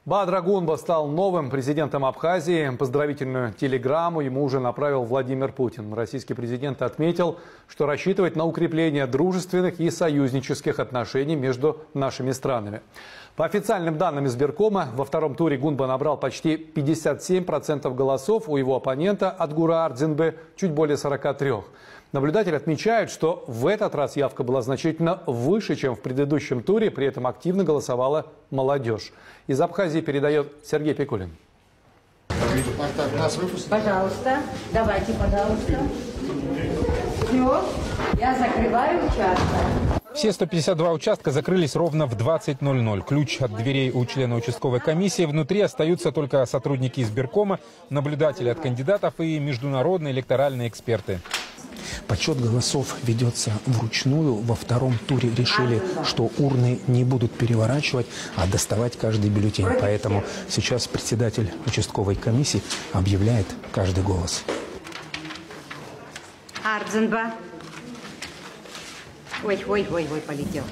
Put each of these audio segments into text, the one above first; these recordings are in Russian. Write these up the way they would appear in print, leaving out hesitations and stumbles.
Бадра Гунба стал новым президентом Абхазии. Поздравительную телеграмму ему уже направил Владимир Путин. Российский президент отметил, что рассчитывает на укрепление дружественных и союзнических отношений между нашими странами. По официальным данным избиркома, во втором туре Гунба набрал почти 57% голосов, у его оппонента Адгура Ардзинбе чуть более 43%. Наблюдатели отмечают, что в этот раз явка была значительно выше, чем в предыдущем туре, при этом активно голосовала молодежь. Из Абхазии передает Сергей Пикулин. Пожалуйста, давайте, пожалуйста. Все, я закрываю участок. Все 152 участка закрылись ровно в 20:00. Ключ от дверей у члена участковой комиссии. Внутри остаются только сотрудники избиркома, наблюдатели от кандидатов и международные электоральные эксперты. Подсчет голосов ведется вручную. Во втором туре решили, что урны не будут переворачивать, а доставать каждый бюллетень. Поэтому сейчас председатель участковой комиссии объявляет каждый голос. Ардзинба. Ой, полетел.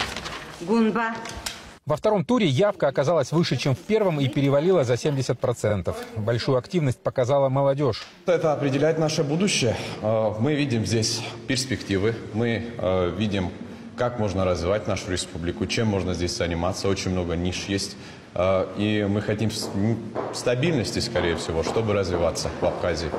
Гунба. Во втором туре явка оказалась выше, чем в первом, и перевалила за 70%. Большую активность показала молодежь. Это определяет наше будущее. Мы видим здесь перспективы, мы видим, как можно развивать нашу республику, чем можно здесь заниматься. Очень много ниш есть. И мы хотим стабильности, скорее всего, чтобы развиваться в Абхазии.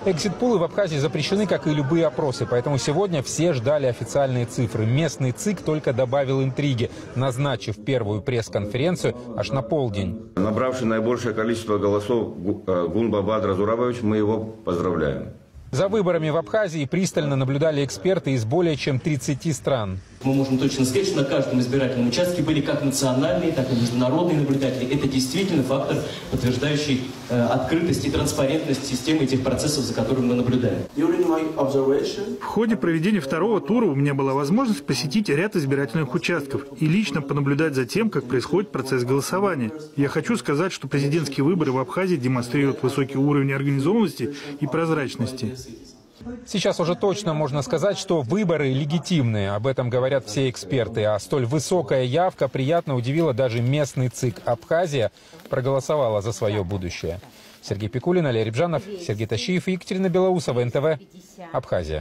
Экзит-пулы в Абхазии запрещены, как и любые опросы, поэтому сегодня все ждали официальные цифры. Местный ЦИК только добавил интриги, назначив первую пресс-конференцию аж на полдень. Набравший наибольшее количество голосов Гунба Бадра Зурабович, мы его поздравляем. За выборами в Абхазии пристально наблюдали эксперты из более чем 30 стран. Мы можем точно сказать, что на каждом избирательном участке были как национальные, так и международные наблюдатели. Это действительно фактор, подтверждающий открытость и транспарентность системы этих процессов, за которыми мы наблюдаем. В ходе проведения второго тура у меня была возможность посетить ряд избирательных участков и лично понаблюдать за тем, как происходит процесс голосования. Я хочу сказать, что президентские выборы в Абхазии демонстрируют высокий уровень организованности и прозрачности. Сейчас уже точно можно сказать, что выборы легитимные. Об этом говорят все эксперты. А столь высокая явка приятно удивила даже местный ЦИК. Абхазия проголосовала за свое будущее. Сергей Пикулин, Алия Рибжанов, Сергей Тащиев и Екатерина Белоусова, НТВ, Абхазия.